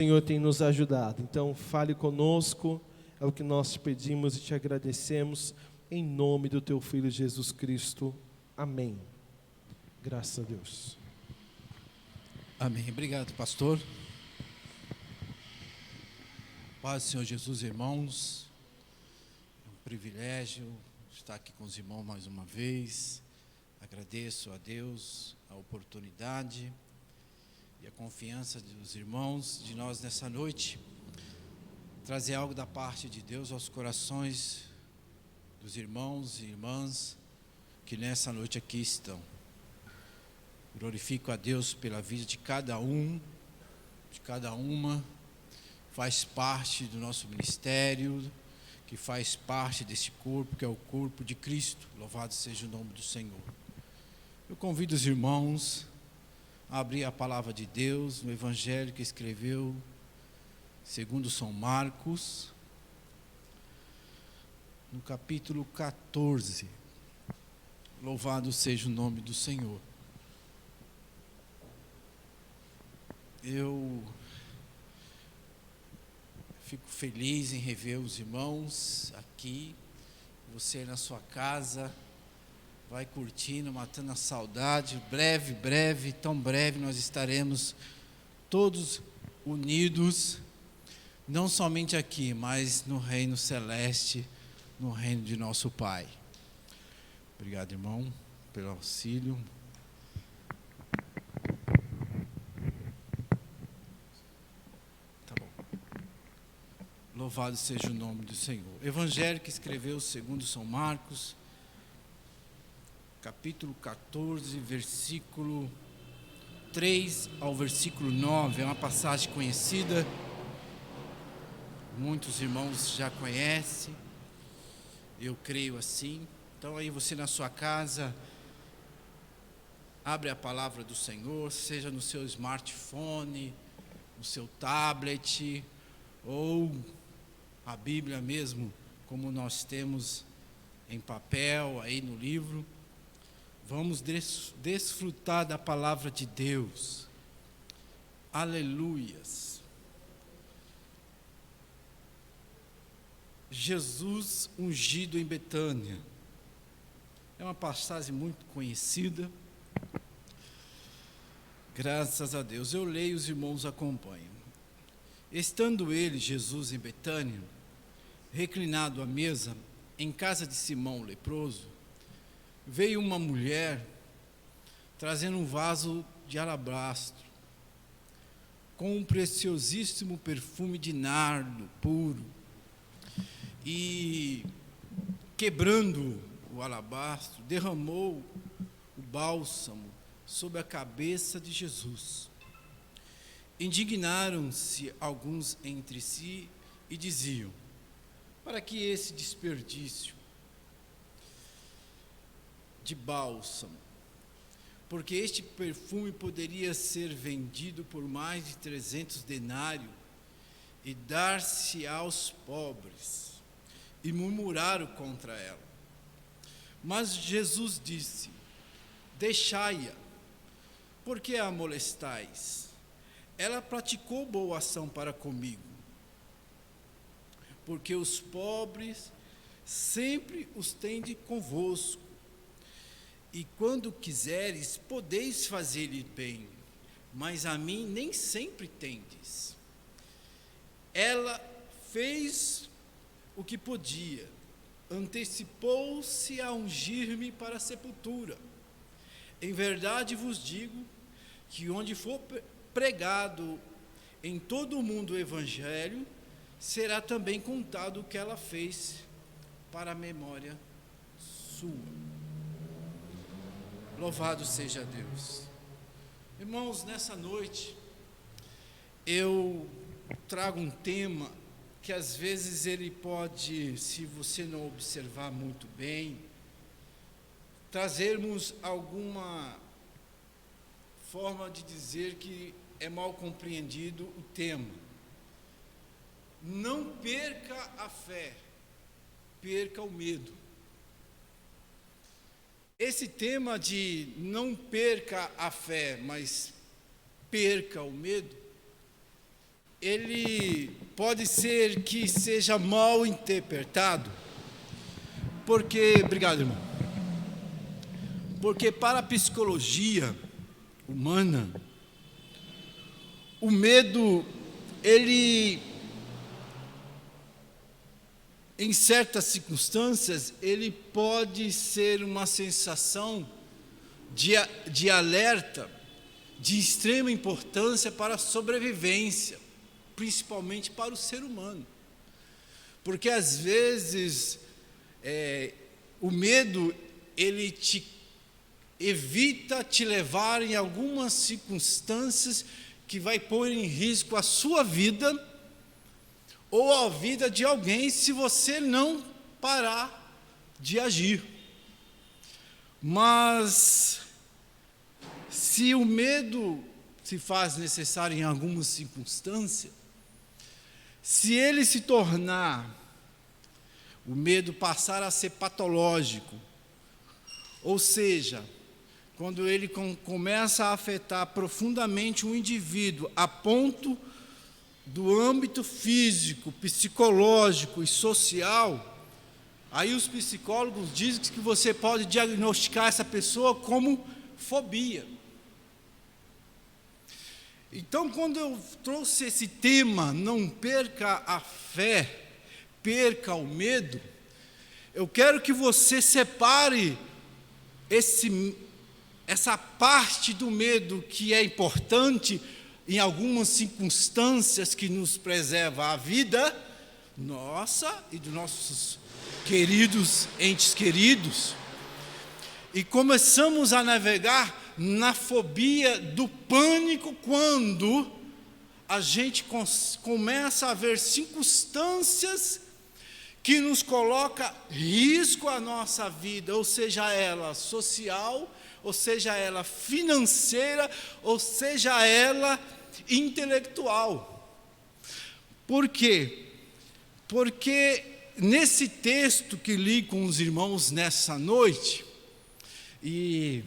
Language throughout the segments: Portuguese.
O Senhor tem nos ajudado. Então, fale conosco, é o que nós te pedimos e te agradecemos, em nome do teu Filho Jesus Cristo. Amém. Graças a Deus. Amém. Obrigado, pastor. Paz do Senhor Jesus, irmãos. É um privilégio estar aqui com os irmãos mais uma vez. Agradeço a Deus a oportunidade e a confiança dos irmãos de nós nessa noite trazer algo da parte de Deus aos corações dos irmãos e irmãs que nessa noite aqui estão. Glorifico a Deus pela vida de cada um, de cada uma, faz parte do nosso ministério, que faz parte desse corpo, que é o corpo de Cristo. Louvado seja o nome do Senhor. Eu convido os irmãos a abrir a palavra de Deus no Evangelho que escreveu segundo São Marcos, no capítulo 14. Louvado seja o nome do Senhor. Eu fico feliz em rever os irmãos aqui, você na sua casa, vai curtindo, matando a saudade. Breve, tão breve nós estaremos todos unidos, não somente aqui, mas no reino celeste, no reino de nosso Pai. Obrigado, irmão, pelo auxílio. Tá bom. Louvado seja o nome do Senhor. Evangelho que escreveu segundo São Marcos, capítulo 14, versículo 3 ao versículo 9, é uma passagem conhecida, muitos irmãos já conhecem, eu creio assim. Então aí você na sua casa, abre a palavra do Senhor, seja no seu smartphone, no seu tablet, ou a Bíblia mesmo, como nós temos em papel, aí no livro. Vamos desfrutar da palavra de Deus. Aleluias. Jesus ungido em Betânia. É uma passagem muito conhecida. Graças a Deus. Eu leio, os irmãos acompanham. Estando ele, Jesus, em Betânia, reclinado à mesa, em casa de Simão o leproso, veio uma mulher trazendo um vaso de alabastro com um preciosíssimo perfume de nardo puro, e quebrando o alabastro, derramou o bálsamo sobre a cabeça de Jesus. Indignaram-se alguns entre si e diziam: para que esse desperdício de bálsamo? Porque este perfume poderia ser vendido por mais de 300 denários e dar-se aos pobres. E murmuraram contra ela. Mas Jesus disse: deixai-a, por que a molestais? Ela praticou boa ação para comigo, porque os pobres sempre os tende convosco, e quando quiseres, podeis fazer-lhe bem, mas a mim nem sempre tendes. Ela fez o que podia, antecipou-se a ungir-me para a sepultura. Em verdade vos digo que onde for pregado em todo o mundo o Evangelho, será também contado o que ela fez para a memória sua. Louvado seja Deus. Irmãos, nessa noite eu trago um tema que às vezes ele pode, se você não observar muito bem, trazermos alguma forma de dizer que é mal compreendido o tema. Não perca a fé, perca o medo. Esse tema de não perca a fé, mas perca o medo, ele pode ser que seja mal interpretado, porque, obrigado, irmão, porque para a psicologia humana, o medo, ele, em certas circunstâncias, ele pode ser uma sensação de alerta, de extrema importância para a sobrevivência, principalmente para o ser humano. Porque, às vezes, o medo, ele te evita te levar em algumas circunstâncias que vai pôr em risco a sua vida ou a vida de alguém, se você não parar de agir. Mas, se o medo se faz necessário em alguma circunstância, se ele se tornar, o medo passar a ser patológico, ou seja, quando ele começa a afetar profundamente um indivíduo, a ponto do âmbito físico, psicológico e social, aí os psicólogos dizem que você pode diagnosticar essa pessoa como fobia. Então, quando eu trouxe esse tema, não perca a fé, perca o medo, eu quero que você separe essa parte do medo que é importante em algumas circunstâncias que nos preserva a vida nossa e dos nossos queridos entes queridos, e começamos a navegar na fobia do pânico quando a gente começa a ver circunstâncias que nos coloca risco à nossa vida, ou seja ela social, ou seja ela financeira, ou seja ela intelectual. Por quê? Porque nesse texto que li com os irmãos nessa noite, e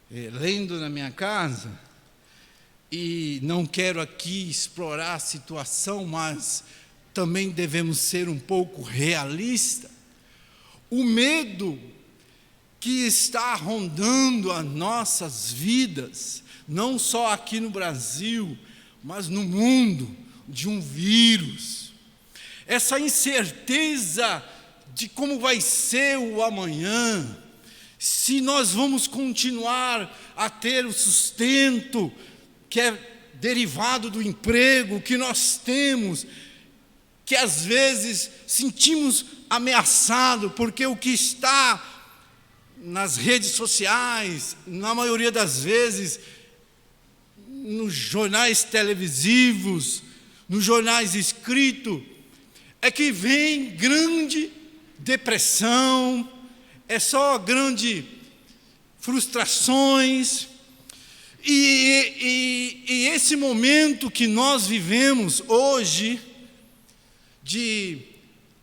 lendo na minha casa, e não quero aqui explorar a situação, mas também devemos ser um pouco realistas, o medo que está rondando as nossas vidas, não só aqui no Brasil, mas no mundo, de um vírus, essa incerteza de como vai ser o amanhã, se nós vamos continuar a ter o sustento que é derivado do emprego que nós temos, que às vezes sentimos ameaçado, porque o que está nas redes sociais, na maioria das vezes, nos jornais televisivos, nos jornais escritos, é que vem grande depressão, é só grande frustrações, e esse momento que nós vivemos hoje, de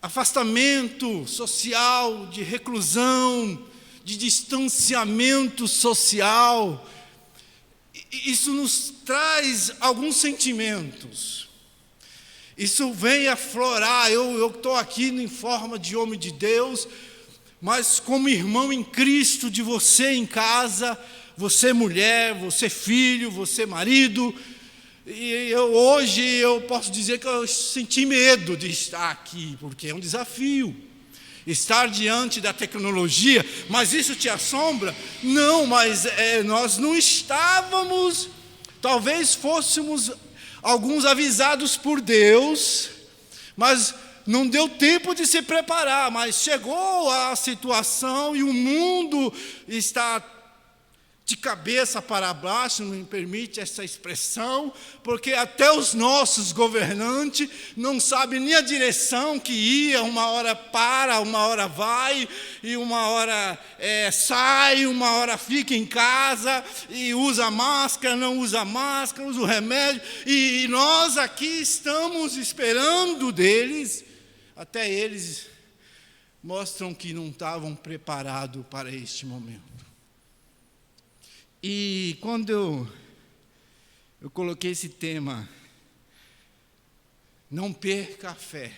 afastamento social, de reclusão, de distanciamento social, isso nos traz alguns sentimentos. Isso vem aflorar. Eu estou aqui em forma de homem de Deus, mas como irmão em Cristo de você em casa, você mulher, você filho, você marido. E hoje eu posso dizer que eu senti medo de estar aqui, porque é um desafio estar diante da tecnologia. Mas isso te assombra? Não, mas nós não estávamos, talvez fôssemos alguns avisados por Deus, mas não deu tempo de se preparar. Mas chegou a situação e o mundo está de cabeça para baixo, não me permite essa expressão, porque até os nossos governantes não sabem nem a direção que ia, uma hora para, uma hora vai, e uma hora sai, uma hora fica em casa, e usa máscara, não usa máscara, usa o remédio, e nós aqui estamos esperando deles, até eles mostram que não estavam preparados para este momento. E quando eu coloquei esse tema, não perca a fé,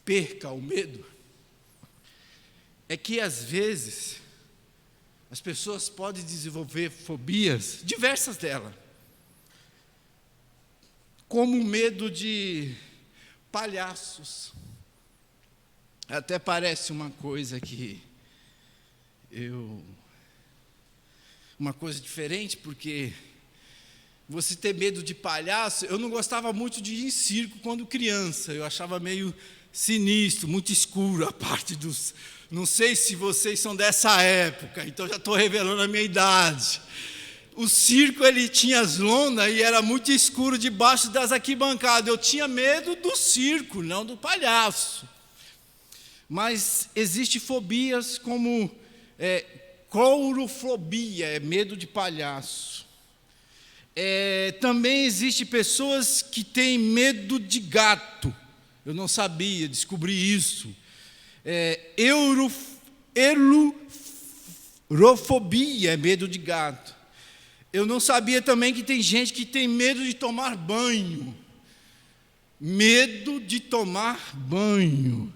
perca o medo, é que às vezes as pessoas podem desenvolver fobias, diversas delas, como o medo de palhaços. Até parece uma coisa uma coisa diferente, porque você ter medo de palhaço, eu não gostava muito de ir em circo quando criança, eu achava meio sinistro, muito escuro a parte dos... Não sei se vocês são dessa época, então já estou revelando a minha idade. O circo, ele tinha as lonas e era muito escuro debaixo das arquibancadas. Eu tinha medo do circo, não do palhaço. Mas existem fobias como courofobia, é medo de palhaço. Também existem pessoas que têm medo de gato. Eu não sabia, descobri isso. Eurofobia é medo de gato. Eu não sabia também que tem gente que tem medo de tomar banho. Medo de tomar banho.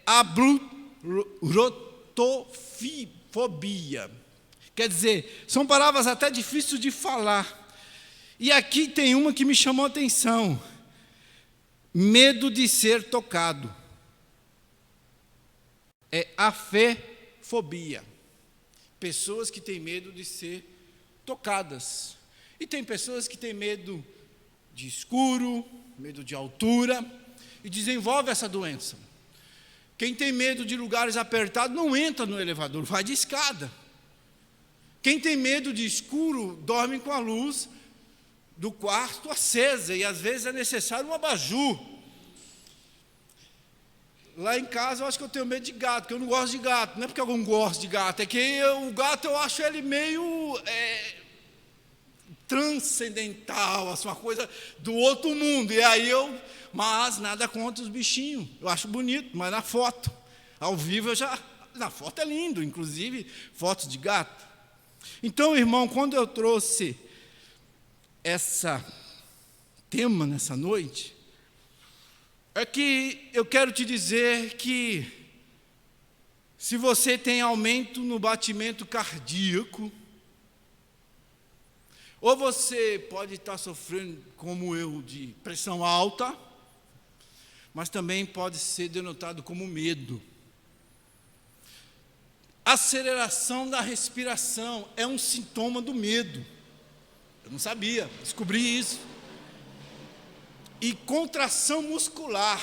Abrotofobia. Quer dizer, são palavras até difíceis de falar. E aqui tem uma que me chamou a atenção. Medo de ser tocado. Afefobia. Pessoas que têm medo de ser tocadas. E tem pessoas que têm medo de escuro, medo de altura, e desenvolve essa doença. Quem tem medo de lugares apertados não entra no elevador, vai de escada. Quem tem medo de escuro dorme com a luz do quarto acesa, e às vezes é necessário um abajur. Lá em casa eu acho que eu tenho medo de gato, porque eu não gosto de gato. Não é porque eu não gosto de gato, é que o gato eu acho ele meio transcendental, assim, uma coisa do outro mundo. E aí mas nada contra os bichinhos. Eu acho bonito, mas na foto, ao vivo na foto é lindo, inclusive fotos de gato. Então, irmão, quando eu trouxe esse tema nessa noite, é que eu quero te dizer que se você tem aumento no batimento cardíaco, ou você pode estar sofrendo, como eu, de pressão alta, mas também pode ser denotado como medo. Aceleração da respiração é um sintoma do medo. Eu não sabia, descobri isso. E contração muscular.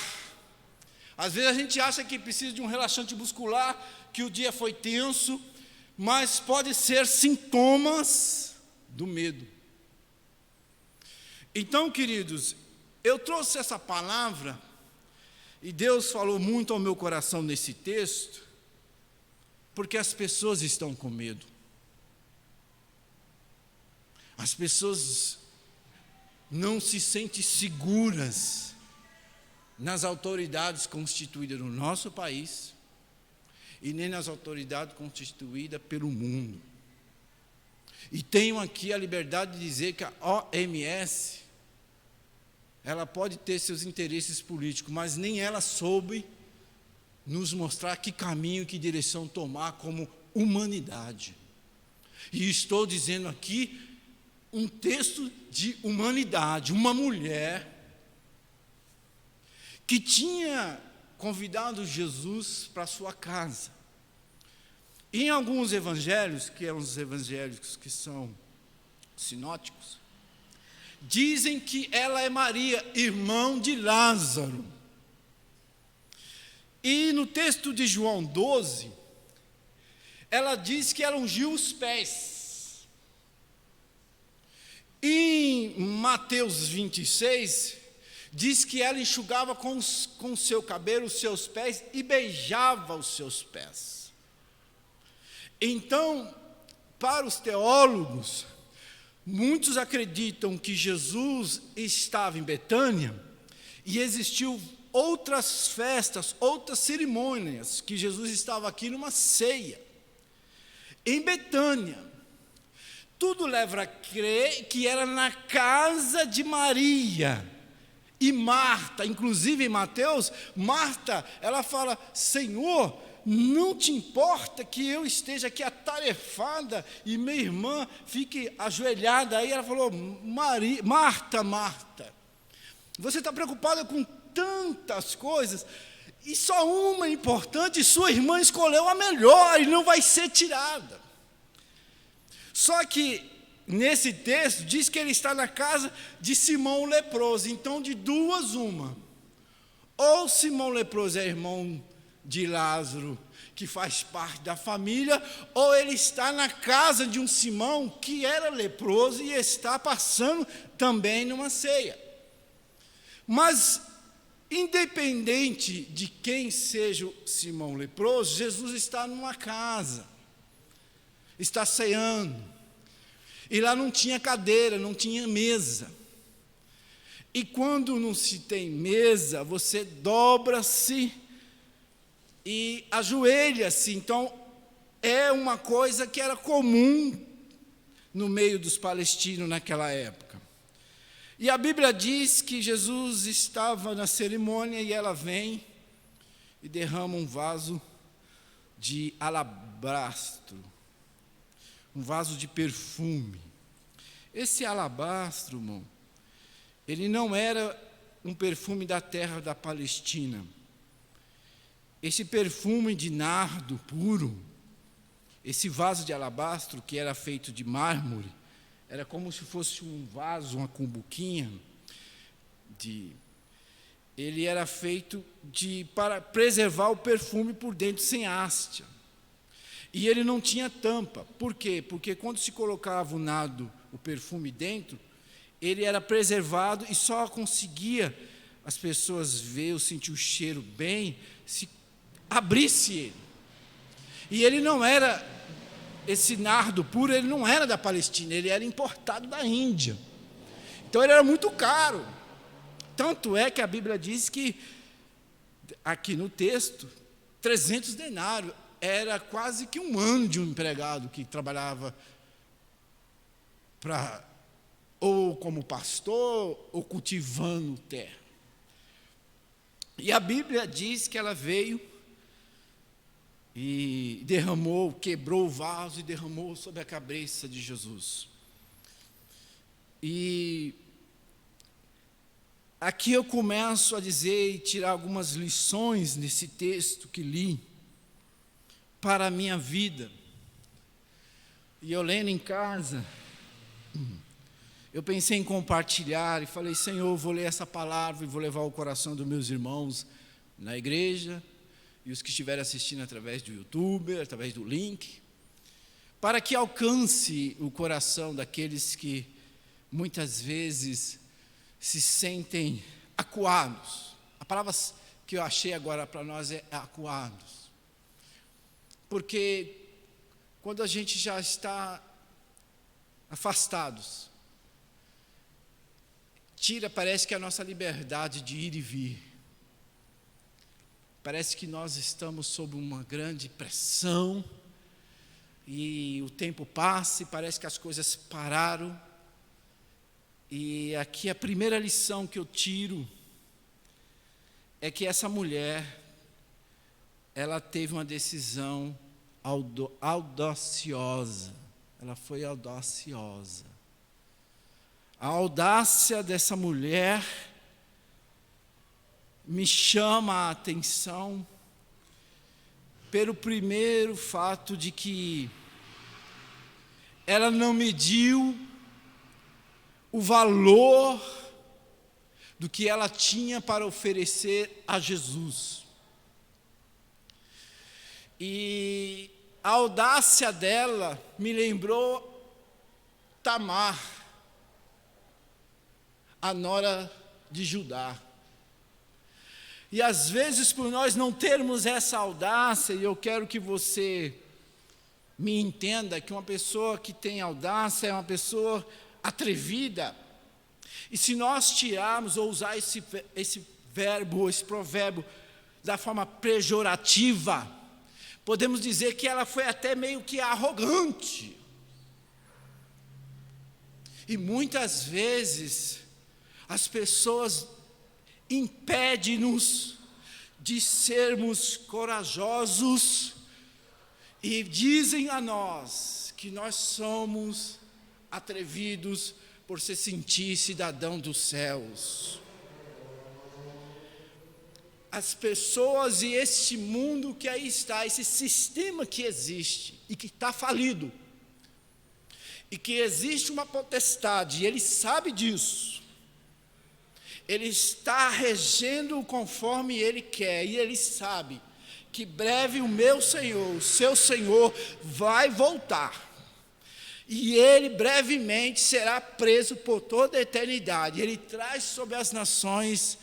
Às vezes a gente acha que precisa de um relaxante muscular, que o dia foi tenso, mas pode ser sintomas do medo. Então, queridos, eu trouxe essa palavra, e Deus falou muito ao meu coração nesse texto, porque as pessoas estão com medo. As pessoas não se sentem seguras nas autoridades constituídas no nosso país e nem nas autoridades constituídas pelo mundo. E tenho aqui a liberdade de dizer que a OMS, ela pode ter seus interesses políticos, mas nem ela soube nos mostrar que caminho, que direção tomar como humanidade. E estou dizendo aqui um texto de humanidade, uma mulher que tinha convidado Jesus para sua casa. Em alguns evangelhos, que são os evangelhos que são sinóticos, dizem que ela é Maria, irmã de Lázaro. E no texto de João 12, ela diz que ela ungiu os pés. Em Mateus 26, diz que ela enxugava com o seu cabelo os seus pés e beijava os seus pés. Então, para os teólogos, muitos acreditam que Jesus estava em Betânia e existiu outras festas, outras cerimônias, que Jesus estava aqui numa ceia, em Betânia. Tudo leva a crer que era na casa de Maria, E Marta, inclusive em Mateus, Marta, ela fala: Senhor, não te importa que eu esteja aqui atarefada e minha irmã fique ajoelhada? Aí ela falou: Marta, Marta, você está preocupada com tantas coisas, e só uma importante, sua irmã escolheu a melhor e não vai ser tirada. Só que nesse texto diz que ele está na casa de Simão o leproso. Então, de duas, uma: ou Simão leproso é irmão de Lázaro, que faz parte da família, ou ele está na casa de um Simão que era leproso e está passando também numa ceia. Mas, independente de quem seja o Simão leproso, Jesus está numa casa, está ceando, e lá não tinha cadeira, não tinha mesa. E quando não se tem mesa, você dobra-se e ajoelha-se. Então, é uma coisa que era comum no meio dos palestinos naquela época. E a Bíblia diz que Jesus estava na cerimônia e ela vem e derrama um vaso de alabastro, um vaso de perfume. Esse alabastro, irmão, ele não era um perfume da terra da Palestina. Esse perfume de nardo puro, esse vaso de alabastro que era feito de mármore, era como se fosse um vaso, uma cumbuquinha, ele era feito para preservar o perfume por dentro, sem haste. E ele não tinha tampa. Por quê? Porque quando se colocava o nardo, o perfume dentro, ele era preservado e só conseguia as pessoas ver ou sentir o cheiro bem se abrisse ele. E ele não era, esse nardo puro, ele não era da Palestina, ele era importado da Índia. Então ele era muito caro. Tanto é que a Bíblia diz que, aqui no texto, 300 denários, era quase que um ano de um empregado que trabalhava ou como pastor, ou cultivando terra. E a Bíblia diz que ela veio e derramou, quebrou o vaso e derramou sobre a cabeça de Jesus. E aqui eu começo a dizer e tirar algumas lições nesse texto que li para a minha vida. E eu lendo em casa, eu pensei em compartilhar e falei: Senhor, eu vou ler essa palavra e vou levar ao coração dos meus irmãos na igreja e os que estiverem assistindo através do YouTube, através do link, para que alcance o coração daqueles que muitas vezes se sentem acuados. A palavra que eu achei agora para nós é acuados. Porque quando a gente já está afastados, parece que a nossa liberdade de ir e vir. Parece que nós estamos sob uma grande pressão, e o tempo passa e parece que as coisas pararam. E aqui a primeira lição que eu tiro é que essa mulher, ela teve uma decisão audaciosa. Ela foi audaciosa. A audácia dessa mulher me chama a atenção pelo primeiro fato de que ela não mediu o valor do que ela tinha para oferecer a Jesus. E a audácia dela me lembrou Tamar, a nora de Judá. E às vezes, por nós não termos essa audácia, e eu quero que você me entenda que uma pessoa que tem audácia é uma pessoa atrevida. E se nós tirarmos ou usar esse verbo, esse provérbio, da forma pejorativa, podemos dizer que ela foi até meio que arrogante. E muitas vezes as pessoas impede-nos de sermos corajosos e dizem a nós que nós somos atrevidos por se sentir cidadão dos céus. As pessoas e este mundo que aí está, esse sistema que existe e que está falido, e que existe uma potestade, e ele sabe disso, ele está regendo conforme ele quer, e ele sabe que breve o meu Senhor, o seu Senhor, vai voltar. E ele brevemente será preso por toda a eternidade. Ele traz sobre as nações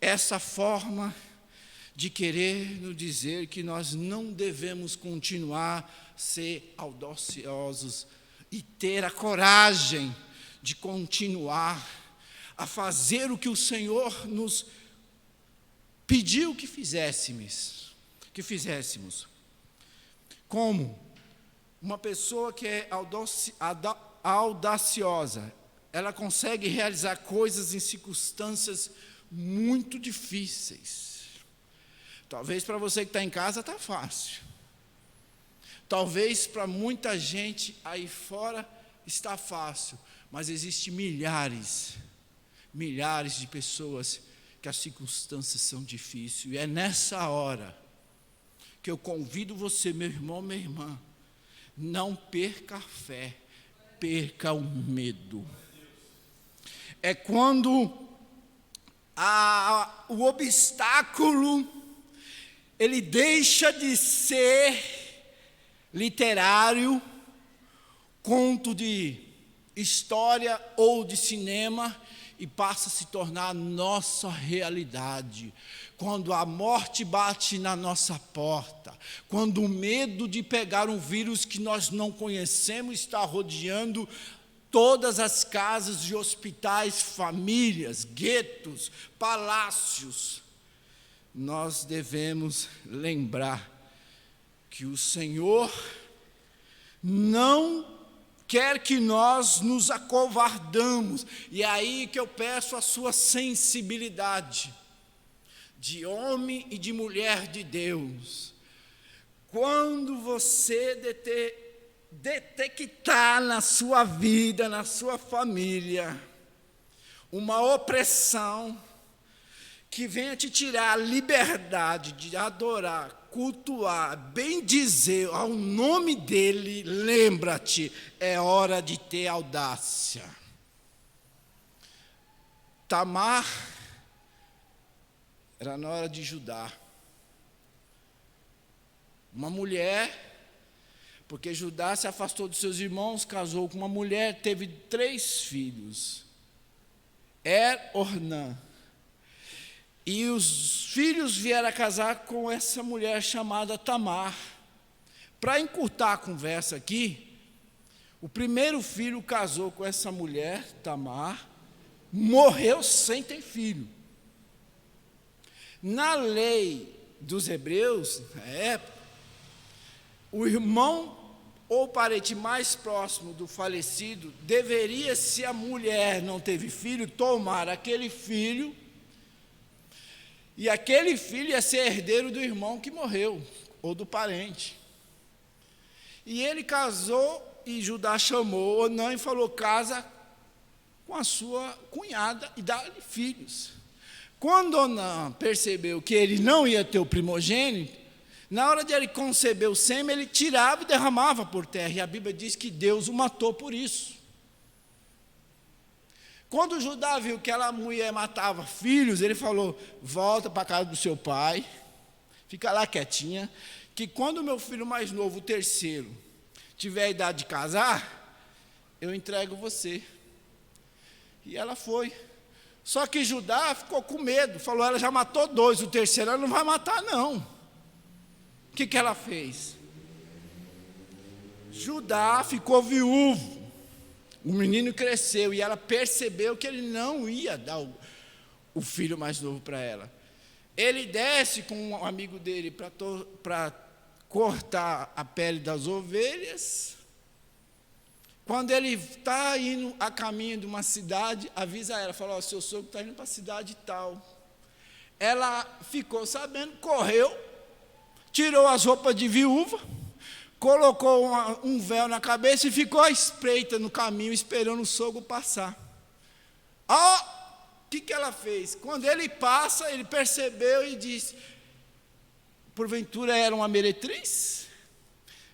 essa forma de querer nos dizer que nós não devemos continuar a ser audaciosos e ter a coragem de continuar a fazer o que o Senhor nos pediu que fizéssemos. Como? Uma pessoa que é audaciosa, ela consegue realizar coisas em circunstâncias muito difíceis. Talvez para você que está em casa está fácil. Talvez para muita gente aí fora está fácil. Mas existem milhares de pessoas que as circunstâncias são difíceis. E é nessa hora que eu convido você, meu irmão, minha irmã, não perca a fé, perca o medo. É quando o obstáculo, ele deixa de ser literário, conto de história ou de cinema, e passa a se tornar nossa realidade. Quando a morte bate na nossa porta, quando o medo de pegar um vírus que nós não conhecemos está rodeando todas as casas de hospitais, famílias, guetos, palácios, nós devemos lembrar que o Senhor não quer que nós nos acovardamos. E é aí que eu peço a sua sensibilidade de homem e de mulher de Deus. Quando você detectar na sua vida, na sua família, uma opressão que venha te tirar a liberdade de adorar, cultuar, bendizer ao nome dele, lembra-te, é hora de ter audácia. Tamar era na hora de Judá. Uma mulher, porque Judá se afastou dos seus irmãos, casou com uma mulher, teve 3 filhos. Ornã. E os filhos vieram a casar com essa mulher chamada Tamar. Para encurtar a conversa aqui, o primeiro filho casou com essa mulher, Tamar, morreu sem ter filho. Na lei dos hebreus, na época, o irmão ou parente mais próximo do falecido deveria, se a mulher não teve filho, tomar aquele filho, e aquele filho ia ser herdeiro do irmão que morreu, ou do parente. E ele casou, e Judá chamou Onã e falou: casa com a sua cunhada e dá-lhe filhos. Quando Onã percebeu que ele não ia ter o primogênito, na hora de ele conceber o sêmen, ele tirava e derramava por terra. E a Bíblia diz que Deus o matou por isso. Quando Judá viu que aquela mulher matava filhos, ele falou: volta para a casa do seu pai, fica lá quietinha, que quando o meu filho mais novo, o terceiro, tiver a idade de casar, eu entrego você. E ela foi. Só que Judá ficou com medo, falou: ela já matou 2, o terceiro ela não vai matar não. O que ela fez? Judá ficou viúvo. O menino cresceu e ela percebeu que ele não ia dar o filho mais novo para ela. Ele desce com um amigo dele para cortar a pele das ovelhas Quando ele está indo a caminho de uma cidade, avisa ela, fala, seu sogro está indo para a cidade tal. Ela ficou sabendo, correu, tirou as roupas de viúva, colocou um véu na cabeça e ficou à espreita no caminho, esperando o sogro passar. O que ela fez? Quando ele passa, ele percebeu e disse, porventura era uma meretriz?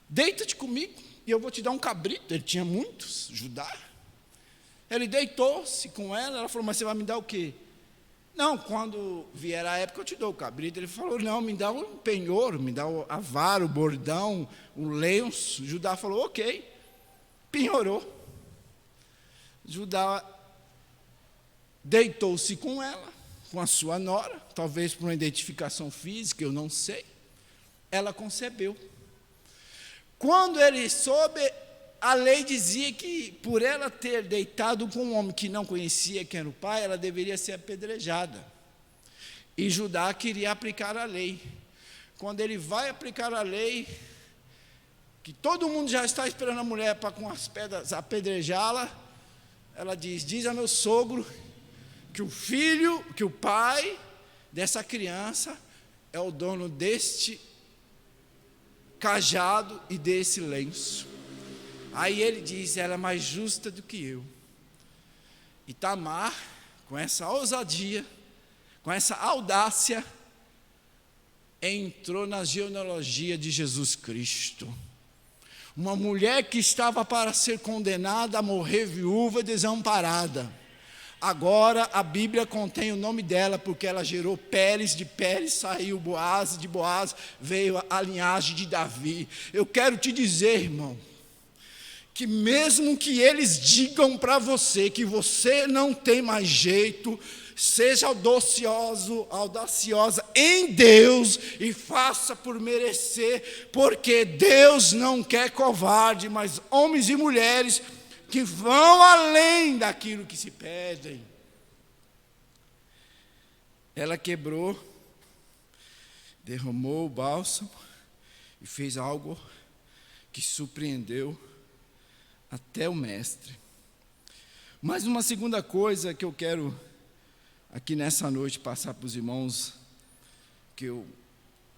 Deita-te comigo e eu vou te dar um cabrito. Ele tinha muitos, Judá. Ele deitou-se com ela, ela falou, mas você vai me dar o quê? Não, quando vier a época eu te dou o cabrito. Ele falou, não, me dá um penhor, me dá a vara, o bordão, o lenço. Judá falou, ok. Penhorou. Judá deitou-se com ela, com a sua nora, talvez por uma identificação física, eu não sei. Ela concebeu. Quando ele soube, a lei dizia que por ela ter deitado com um homem que não conhecia quem era o pai, ela deveria ser apedrejada. E Judá queria aplicar a lei. Quando ele vai aplicar a lei, que todo mundo já está esperando a mulher para com as pedras apedrejá-la, ela diz a meu sogro que o pai dessa criança é o dono deste cajado e desse lenço. Aí ele diz, ela é mais justa do que eu. E Tamar, com essa ousadia, com essa audácia, entrou na genealogia de Jesus Cristo. Uma mulher que estava para ser condenada a morrer viúva e desamparada. Agora a Bíblia contém o nome dela, porque ela gerou Pérez, de Pérez saiu Boaz, de Boaz veio a linhagem de Davi. Eu quero te dizer, irmão, que mesmo que eles digam para você que você não tem mais jeito, seja audaciosa em Deus e faça por merecer, porque Deus não quer covarde, mas homens e mulheres que vão além daquilo que se pedem. Ela quebrou, derramou o bálsamo e fez algo que surpreendeu até o mestre. Mas uma segunda coisa que eu quero aqui nessa noite passar para os irmãos, que eu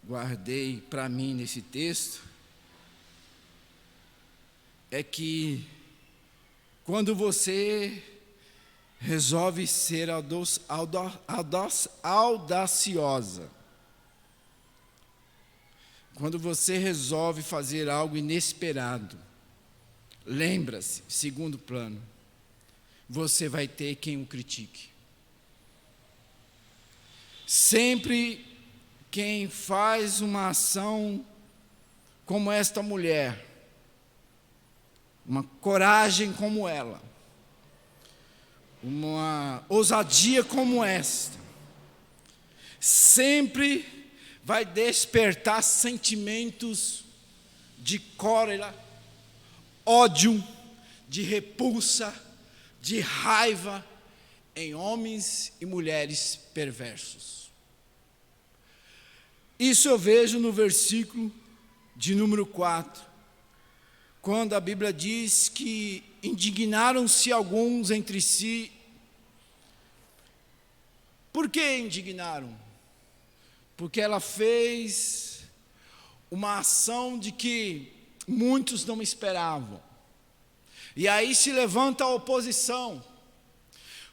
guardei para mim nesse texto, é que quando você resolve ser audaciosa, quando você resolve fazer algo inesperado, lembra-se, segundo plano, você vai ter quem o critique. Sempre quem faz uma ação como esta mulher, uma coragem como ela, uma ousadia como esta, sempre vai despertar sentimentos de cólera, ódio, de repulsa, de raiva em homens e mulheres perversos. Isso eu vejo no versículo de número 4, quando a Bíblia diz que indignaram-se alguns entre si. Por que indignaram? Porque ela fez uma ação de que muitos não esperavam. E aí se levanta a oposição.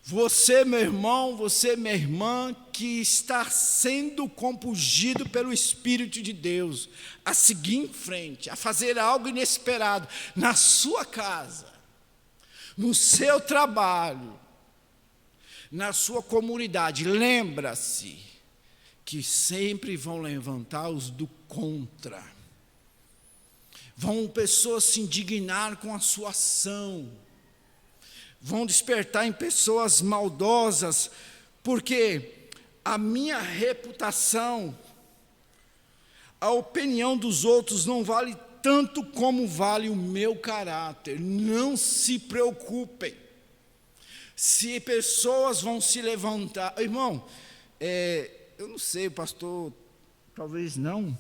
Você, meu irmão, você, minha irmã, que está sendo compungido pelo Espírito de Deus, a seguir em frente, a fazer algo inesperado na sua casa, no seu trabalho, na sua comunidade. Lembra-se que sempre vão levantar os do contra. Vão pessoas se indignar com a sua ação. Vão despertar em pessoas maldosas, porque a minha reputação, a opinião dos outros não vale tanto como vale o meu caráter. Não se preocupem. Se pessoas vão se levantar, irmão, eu não sei, o pastor, talvez não,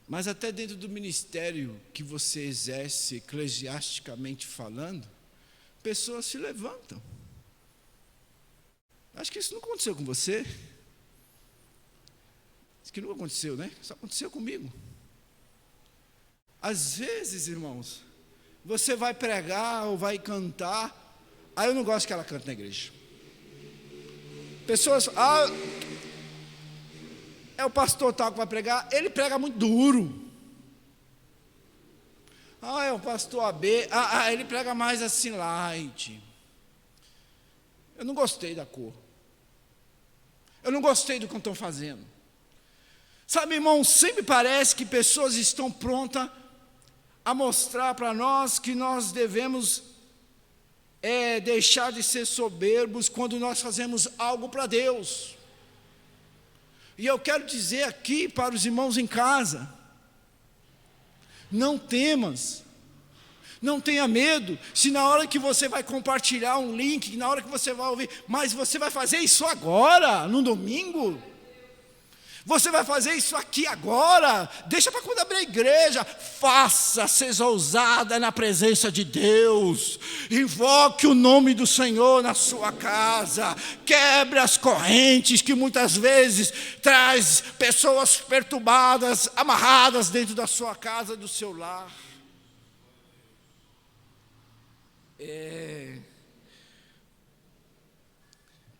Mas até dentro do ministério que você exerce, eclesiasticamente falando, pessoas se levantam. Acho que isso não aconteceu com você. Isso que não aconteceu, né? Isso aconteceu comigo. Às vezes, irmãos, você vai pregar ou vai cantar. Eu não gosto que ela cante na igreja. Pessoas, é o pastor tal que vai pregar, ele prega muito duro. É o pastor AB, ele prega mais assim light. Eu não gostei da cor. Eu não gostei do que estão fazendo. Sabe, irmão, sempre parece que pessoas estão prontas a mostrar para nós que nós devemos deixar de ser soberbos quando nós fazemos algo para Deus. E eu quero dizer aqui para os irmãos em casa, não temas, não tenha medo, se na hora que você vai compartilhar um link, na hora que você vai ouvir, mas você vai fazer isso agora, no domingo? Você vai fazer isso aqui agora? Deixa para quando abrir a igreja. Faça, seja ousada na presença de Deus. Invoque o nome do Senhor na sua casa. Quebre as correntes que muitas vezes traz pessoas perturbadas, amarradas dentro da sua casa, do seu lar.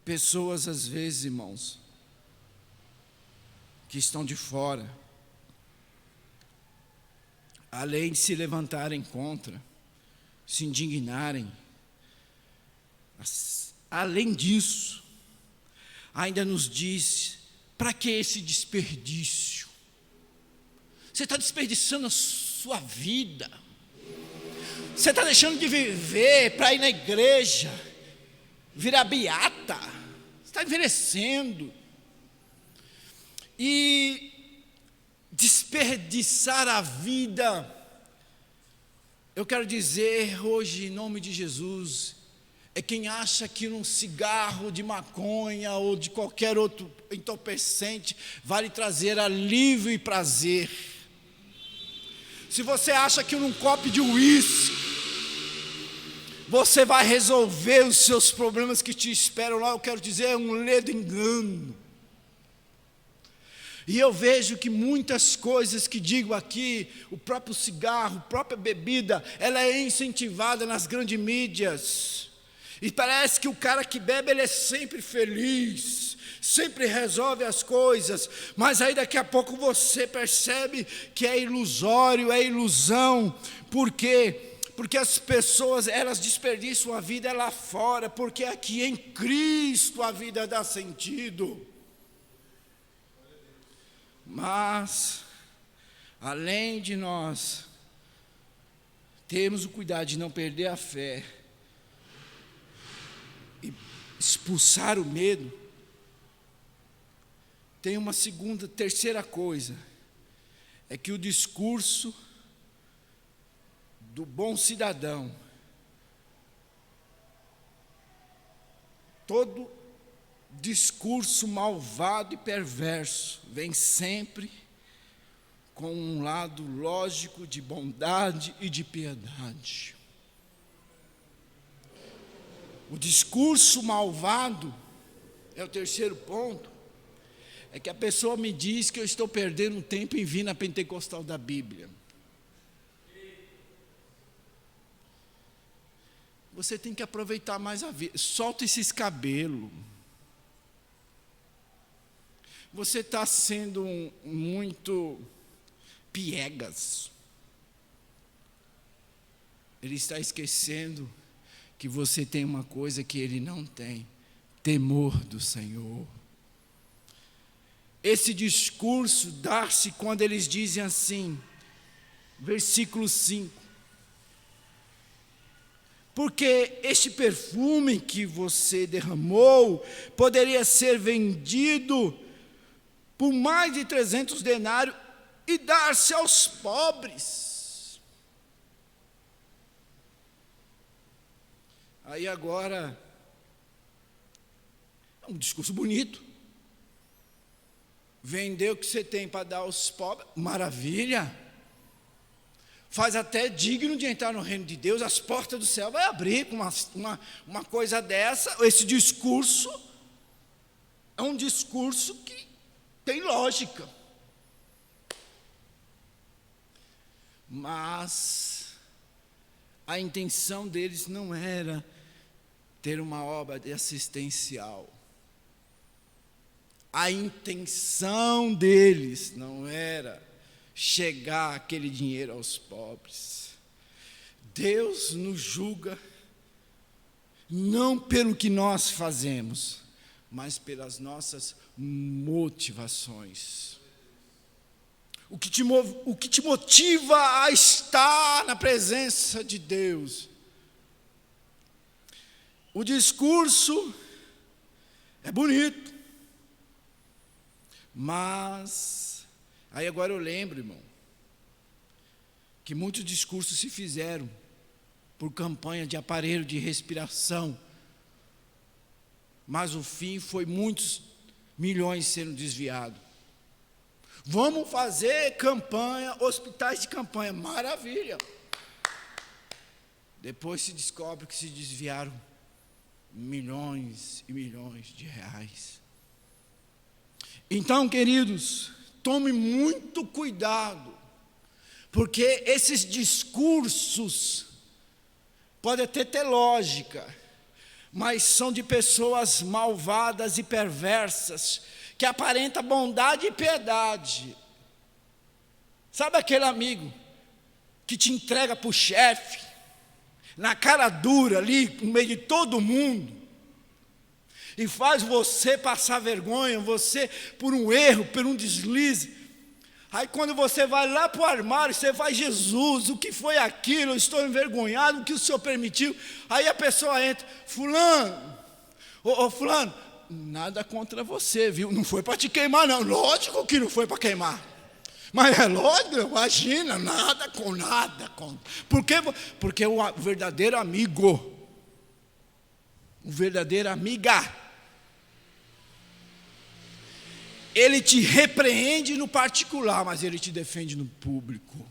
Pessoas às vezes, irmãos, que estão de fora, além de se levantarem contra, se indignarem, além disso, ainda nos diz, para que esse desperdício? Você está desperdiçando a sua vida, você está deixando de viver para ir na igreja, virar beata, você está envelhecendo. E desperdiçar a vida, eu quero dizer hoje, em nome de Jesus, é quem acha que um cigarro de maconha ou de qualquer outro entorpecente vai lhe trazer alívio e prazer. Se você acha que num copo de uísque você vai resolver os seus problemas que te esperam lá, eu quero dizer, é um ledo engano. E eu vejo que muitas coisas que digo aqui, o próprio cigarro, a própria bebida, ela é incentivada nas grandes mídias. E parece que o cara que bebe, ele é sempre feliz, sempre resolve as coisas. Mas aí daqui a pouco você percebe que é ilusório, é ilusão. Por quê? Porque as pessoas, elas desperdiçam a vida lá fora, porque aqui em Cristo a vida dá sentido. Mas, além de nós termos o cuidado de não perder a fé e expulsar o medo, tem uma terceira coisa, é que o discurso do bom cidadão, todo discurso malvado e perverso vem sempre com um lado lógico de bondade e de piedade. O discurso malvado, é o terceiro ponto, é que a pessoa me diz que eu estou perdendo tempo em vir na pentecostal da Bíblia. Você tem que aproveitar mais a vida. Solta esses cabelos. Você está sendo muito piegas. Ele está esquecendo que você tem uma coisa que ele não tem: temor do Senhor. Esse discurso dá-se quando eles dizem assim, versículo 5. Porque este perfume que você derramou poderia ser vendido por mais de 300 denários e dar-se aos pobres. Aí agora, é um discurso bonito. Vender o que você tem para dar aos pobres, maravilha. Faz até digno de entrar no reino de Deus, as portas do céu vai abrir com uma coisa dessa. Esse discurso é um discurso que tem lógica. Mas a intenção deles não era ter uma obra assistencial. A intenção deles não era chegar aquele dinheiro aos pobres. Deus nos julga não pelo que nós fazemos, mas pelas nossas motivações. O que te motiva a estar na presença de Deus. O discurso é bonito, mas aí agora eu lembro, irmão, que muitos discursos se fizeram por campanha de aparelho de respiração, mas o fim foi muitos milhões sendo desviados. Vamos fazer campanha, hospitais de campanha, maravilha. Depois se descobre que se desviaram milhões e milhões de reais. Então, queridos, tome muito cuidado, porque esses discursos podem até ter lógica, mas são de pessoas malvadas e perversas, que aparentam bondade e piedade. Sabe aquele amigo que te entrega para o chefe, na cara dura ali, no meio de todo mundo, e faz você passar vergonha, você por um erro, por um deslize. Aí quando você vai lá para o armário, você faz: Jesus, o que foi aquilo? Eu estou envergonhado, o que o Senhor permitiu? Aí a pessoa entra: fulano, ô fulano, nada contra você, viu? Não foi para te queimar não, lógico que não foi para queimar. Mas é lógico, imagina, nada com. Porque o verdadeiro amigo, o verdadeiro amiga, ele te repreende no particular, mas ele te defende no público.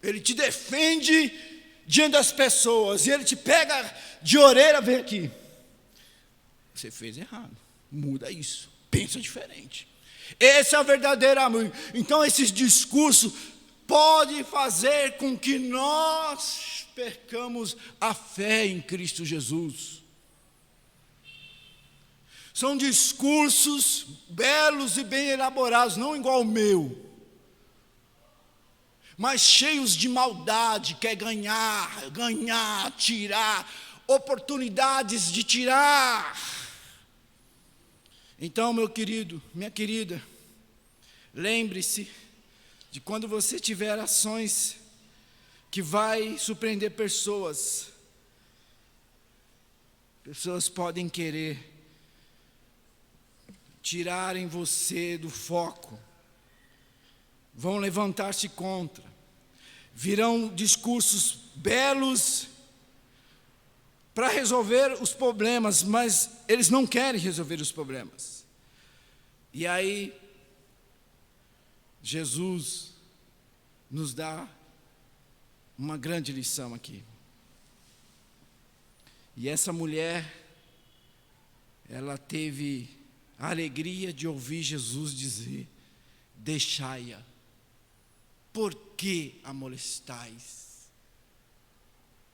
Ele te defende diante das pessoas, e ele te pega de orelha: vem aqui, você fez errado, muda isso, pensa diferente. Esse é o verdadeiro amigo. Então esses discursos podem fazer com que nós percamos a fé em Cristo Jesus. São discursos belos e bem elaborados, não igual o meu, mas cheios de maldade, quer ganhar, tirar, oportunidades de tirar. Então, meu querido, minha querida, lembre-se de quando você tiver ações que vai surpreender pessoas. Pessoas podem querer tirarem você do foco, vão levantar-se contra, virão discursos belos para resolver os problemas, mas eles não querem resolver os problemas. E aí, Jesus nos dá uma grande lição aqui. E essa mulher, ela teve a alegria de ouvir Jesus dizer: deixai-a, por que a molestais?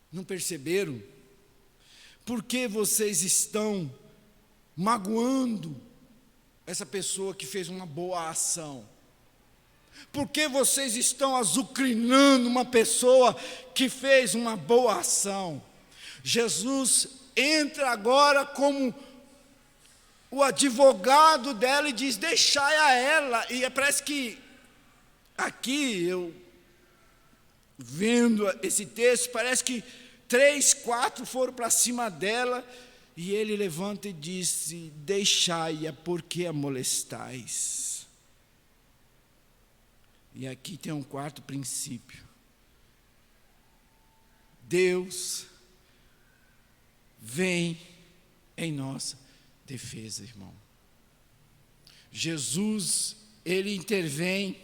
Não perceberam? Por que vocês estão magoando essa pessoa que fez uma boa ação? Por que vocês estão azucrinando uma pessoa que fez uma boa ação? Jesus entra agora como o advogado dela e diz: deixai a ela. E parece que aqui, eu vendo esse texto, parece que 3, 4 foram para cima dela, e ele levanta e disse: deixai-a, porque a molestais. E aqui tem um quarto princípio. Deus vem em nossa defesa, irmão. Jesus, ele intervém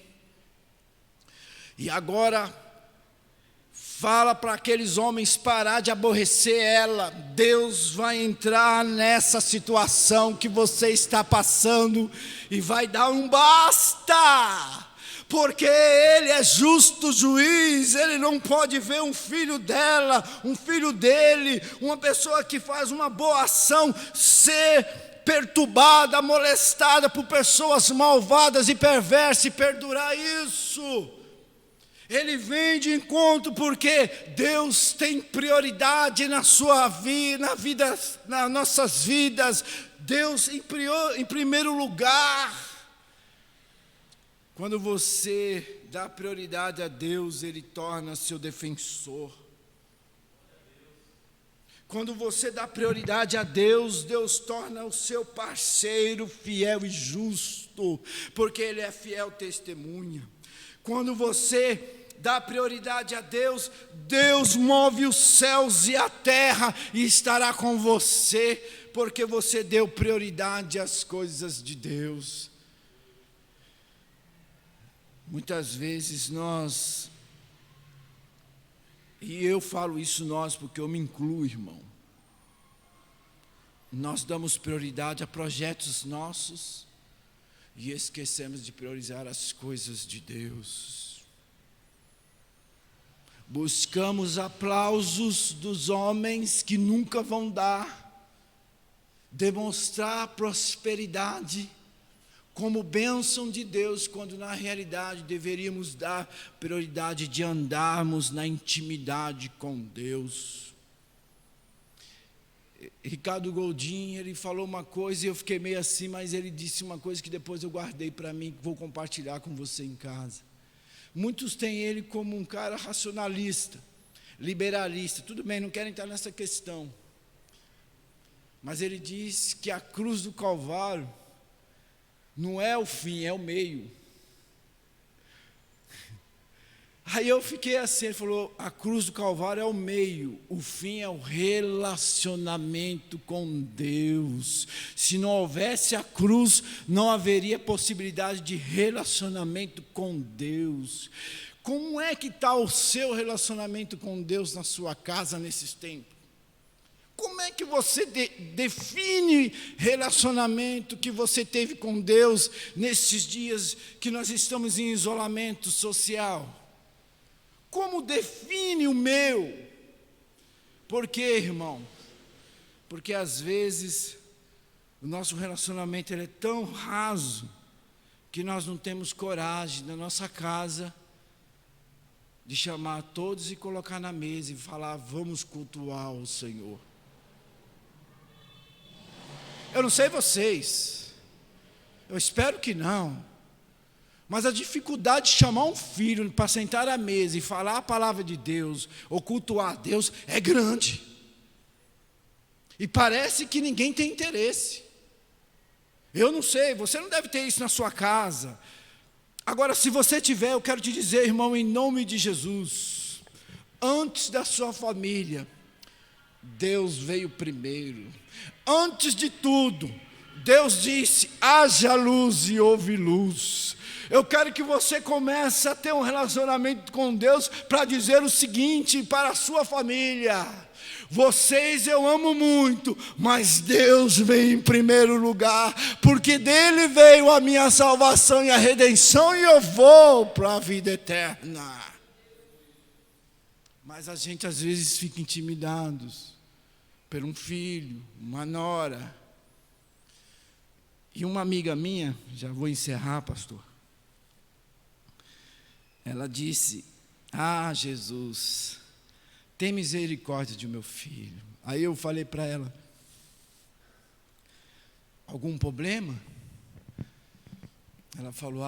e agora fala para aqueles homens parar de aborrecer ela. Deus vai entrar nessa situação que você está passando e vai dar um basta. Porque Ele é justo juiz, Ele não pode ver um filho dela, um filho dele, uma pessoa que faz uma boa ação, ser perturbada, molestada por pessoas malvadas e perversas e perdurar isso. Ele vem de encontro porque Deus tem prioridade na sua vida, nas nossas vidas. Deus em primeiro lugar. Quando você dá prioridade a Deus, Ele torna seu defensor. Quando você dá prioridade a Deus, Deus torna o seu parceiro fiel e justo, porque Ele é fiel testemunha. Quando você dá prioridade a Deus, Deus move os céus e a terra e estará com você, porque você deu prioridade às coisas de Deus. Muitas vezes e eu falo isso nós porque eu me incluo, irmão, nós damos prioridade a projetos nossos e esquecemos de priorizar as coisas de Deus. Buscamos aplausos dos homens que nunca vão dar, demonstrar prosperidade como bênção de Deus, quando na realidade deveríamos dar prioridade de andarmos na intimidade com Deus. Ricardo Goldin, ele falou uma coisa e eu fiquei meio assim, mas ele disse uma coisa que depois eu guardei para mim, que vou compartilhar com você em casa. Muitos têm ele como um cara racionalista, liberalista, tudo bem, não quero entrar nessa questão, mas ele diz que a cruz do Calvário não é o fim, é o meio. Aí eu fiquei assim, ele falou, a cruz do Calvário é o meio, o fim é o relacionamento com Deus. Se não houvesse a cruz, não haveria possibilidade de relacionamento com Deus. Como é que está o seu relacionamento com Deus na sua casa nesses tempos? Como é que você define relacionamento que você teve com Deus nesses dias que nós estamos em isolamento social? Como define o meu? Por quê, irmão? Porque às vezes o nosso relacionamento ele é tão raso que nós não temos coragem na nossa casa de chamar todos e colocar na mesa e falar, vamos cultuar o Senhor. Eu não sei vocês, eu espero que não, mas a dificuldade de chamar um filho para sentar à mesa e falar a palavra de Deus, ou cultuar a Deus, é grande. E parece que ninguém tem interesse. Eu não sei, você não deve ter isso na sua casa. Agora, se você tiver, eu quero te dizer, irmão, em nome de Jesus, antes da sua família, Deus veio primeiro. Antes de tudo, Deus disse, haja luz e houve luz. Eu quero que você comece a ter um relacionamento com Deus para dizer o seguinte para a sua família: vocês eu amo muito, mas Deus vem em primeiro lugar, porque dele veio a minha salvação e a redenção, e eu vou para a vida eterna. Mas a gente às vezes fica intimidados por um filho, uma nora. E uma amiga minha, já vou encerrar, pastor, ela disse, Jesus, tem misericórdia de meu filho. Aí eu falei para ela, algum problema? Ela falou,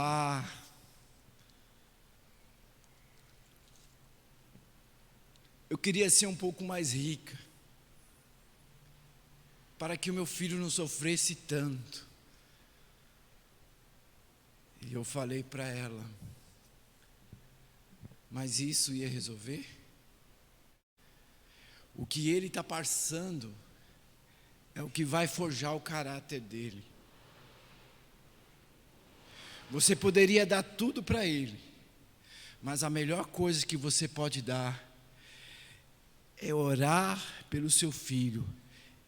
eu queria ser um pouco mais rica, para que o meu filho não sofresse tanto. E eu falei para ela, mas isso ia resolver? O que ele está passando é o que vai forjar o caráter dele. Você poderia dar tudo para ele, mas a melhor coisa que você pode dar é orar pelo seu filho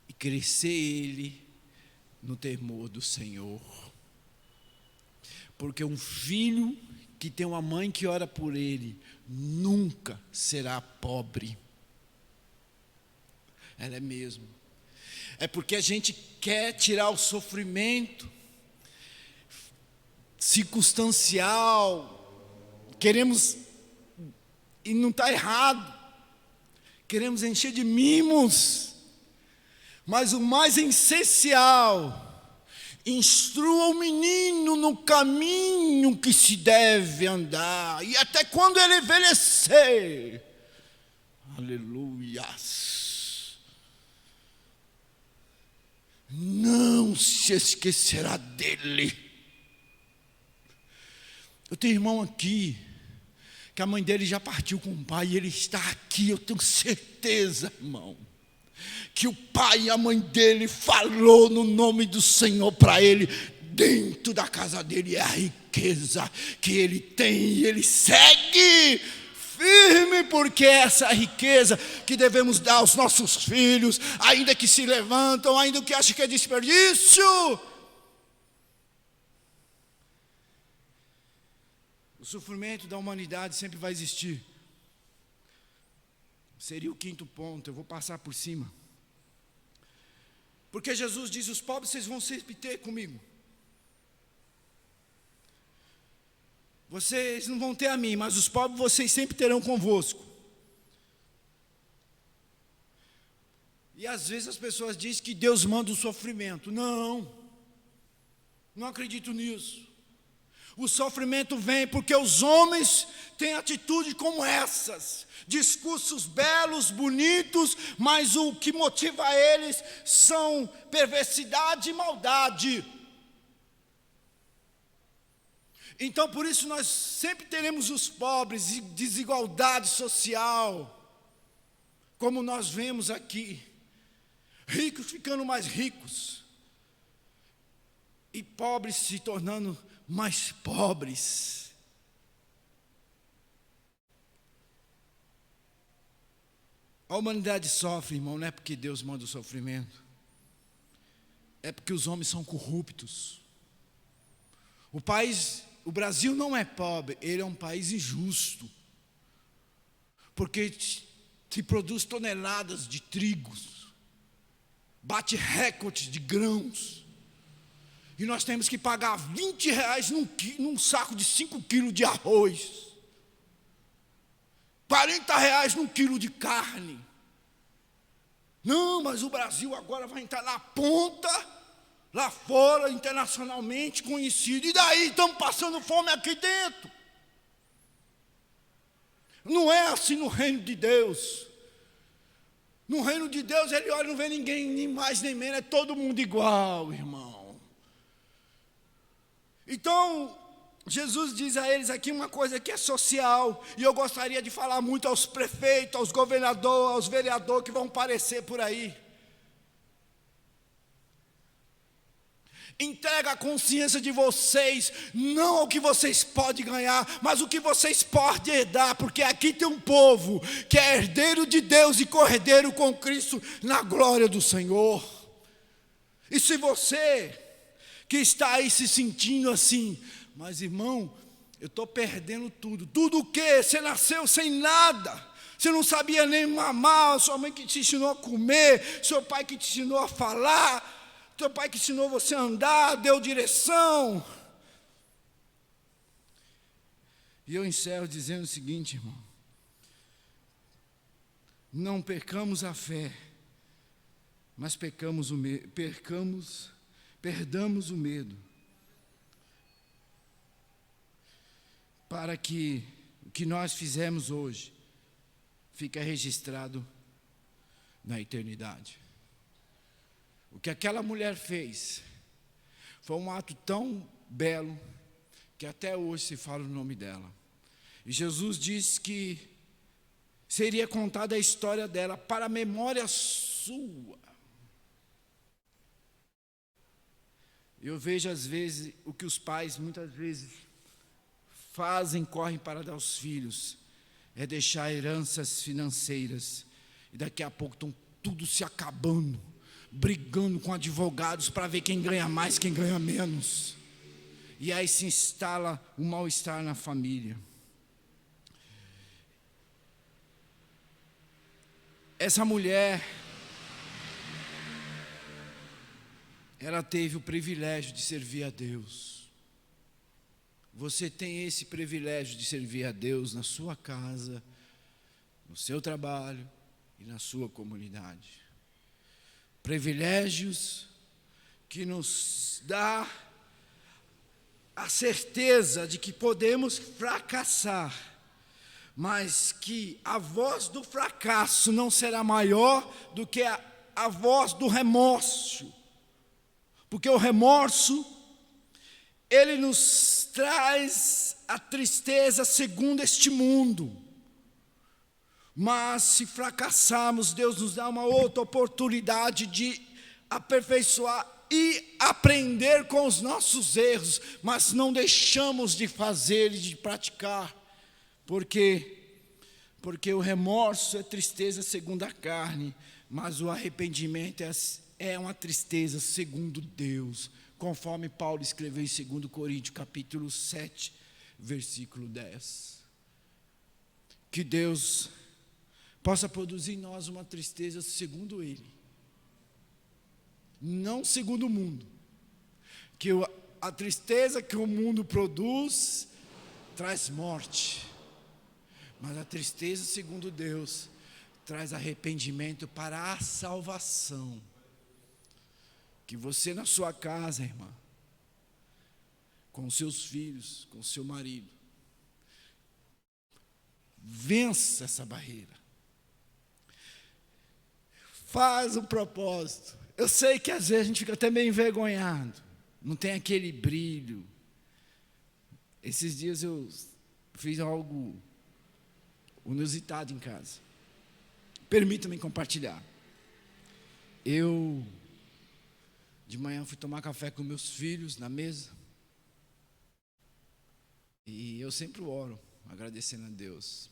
e crescer ele no temor do Senhor. Porque um filho que tem uma mãe que ora por ele nunca será pobre. Ela é mesmo. É porque a gente quer tirar o sofrimento circunstancial, queremos, e não está errado, queremos encher de mimos, mas o mais essencial, instrua o menino no caminho que se deve andar, e até quando ele envelhecer, aleluias, não se esquecerá dele. Eu tenho irmão aqui, que a mãe dele já partiu com o pai, e ele está aqui, eu tenho certeza, irmão, que o pai e a mãe dele falou no nome do Senhor para ele, dentro da casa dele é a riqueza que ele tem, e ele segue firme, porque essa riqueza que devemos dar aos nossos filhos, ainda que se levantam, ainda que acham que é desperdício. O sofrimento da humanidade sempre vai existir. Seria o quinto ponto, eu vou passar por cima. Porque Jesus diz: os pobres vocês vão sempre ter comigo. Vocês não vão ter a mim, mas os pobres vocês sempre terão convosco. E às vezes as pessoas dizem que Deus manda o sofrimento. Não acredito nisso. O sofrimento vem porque os homens têm atitudes como essas, discursos belos, bonitos, mas o que motiva eles são perversidade e maldade. Então por isso nós sempre teremos os pobres e desigualdade social, como nós vemos aqui, ricos ficando mais ricos e pobres se tornando mais pobres. A humanidade sofre, irmão, não é porque Deus manda o sofrimento, é porque os homens são corruptos. O Brasil não é pobre, ele é um país injusto, porque se produz toneladas de trigos, bate recordes de grãos, e nós temos que pagar R$20 num saco de 5 quilos de arroz, R$40 num quilo de carne. Não, mas o Brasil agora vai entrar na ponta, lá fora, internacionalmente conhecido, e daí estamos passando fome aqui dentro. Não é assim no reino de Deus. No reino de Deus, ele olha, não vê ninguém, nem mais nem menos, é todo mundo igual, irmão. Então, Jesus diz a eles aqui uma coisa que é social, e eu gostaria de falar muito aos prefeitos, aos governadores, aos vereadores que vão aparecer por aí. Entrega a consciência de vocês, não ao que vocês podem ganhar, mas o que vocês podem herdar, porque aqui tem um povo que é herdeiro de Deus e cordeiro com Cristo na glória do Senhor. E se você que está aí se sentindo assim, mas irmão, eu estou perdendo tudo. Tudo o quê? Você nasceu sem nada. Você não sabia nem mamar, sua mãe que te ensinou a comer, seu pai que te ensinou a falar, teu pai que ensinou você a andar, deu direção. E eu encerro dizendo o seguinte, irmão: não percamos a fé, mas perdamos o medo, para que o que nós fizemos hoje fique registrado na eternidade. O que aquela mulher fez foi um ato tão belo que até hoje se fala o nome dela. E Jesus disse que seria contada a história dela para a memória sua. Eu vejo às vezes o que os pais muitas vezes fazem, correm para dar aos filhos, é deixar heranças financeiras, e daqui a pouco estão tudo se acabando, brigando com advogados para ver quem ganha mais, quem ganha menos, e aí se instala um mal-estar na família. Essa mulher, ela teve o privilégio de servir a Deus. Você tem esse privilégio de servir a Deus na sua casa, no seu trabalho e na sua comunidade. Privilégios que nos dá a certeza de que podemos fracassar, mas que a voz do fracasso não será maior do que a voz do remorso. Porque o remorso, ele nos traz a tristeza segundo este mundo. Mas se fracassarmos, Deus nos dá uma outra oportunidade de aperfeiçoar e aprender com os nossos erros, mas não deixamos de fazer e de praticar. Porque o remorso é tristeza segundo a carne, mas o arrependimento é uma tristeza segundo Deus, conforme Paulo escreveu em 2 Coríntios capítulo 7, versículo 10. Que Deus possa produzir em nós uma tristeza segundo Ele, não segundo o mundo. Que a tristeza que o mundo produz traz morte, mas a tristeza segundo Deus traz arrependimento para a salvação. Que você na sua casa, irmã, com seus filhos, com seu marido, vença essa barreira. Faz um propósito. Eu sei que às vezes a gente fica até meio envergonhado, não tem aquele brilho. Esses dias eu fiz algo inusitado em casa. Permita-me compartilhar. Eu, de manhã, fui tomar café com meus filhos na mesa. E eu sempre oro, agradecendo a Deus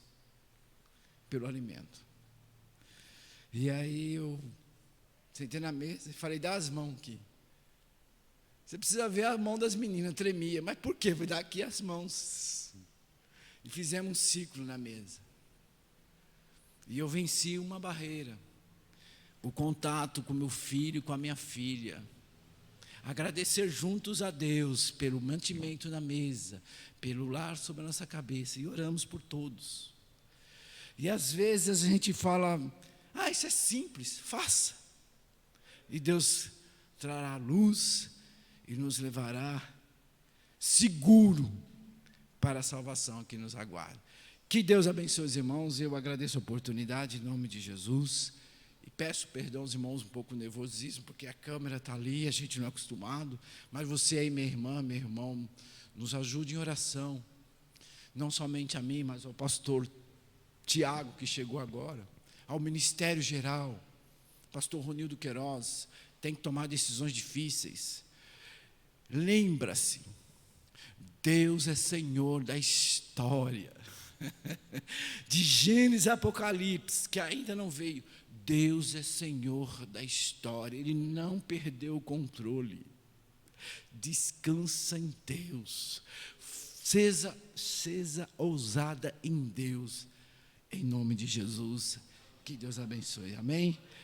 pelo alimento. E aí eu sentei na mesa e falei, dá as mãos aqui. Você precisa ver a mão das meninas, tremia. Mas por quê? Vou dar aqui as mãos. E fizemos um ciclo na mesa. E eu venci uma barreira. O contato com meu filho e com a minha filha. Agradecer juntos a Deus pelo mantimento na mesa, pelo lar sobre a nossa cabeça. E oramos por todos. E às vezes a gente fala, isso é simples, faça. E Deus trará luz e nos levará seguro para a salvação que nos aguarda. Que Deus abençoe os irmãos. Eu agradeço a oportunidade em nome de Jesus. E peço perdão aos irmãos, um pouco nervosismo, porque a câmera está ali, a gente não é acostumado. Mas você aí, minha irmã, meu irmão, nos ajude em oração. Não somente a mim, mas ao pastor Tiago, que chegou agora. Ao Ministério Geral. Pastor Ronildo Queiroz. Tem que tomar decisões difíceis. Lembra-se, Deus é Senhor da história. De Gênesis a Apocalipse, que ainda não veio. Deus é Senhor da história. Ele não perdeu o controle. Descansa em Deus. Seja ousada em Deus. Em nome de Jesus. Que Deus abençoe. Amém?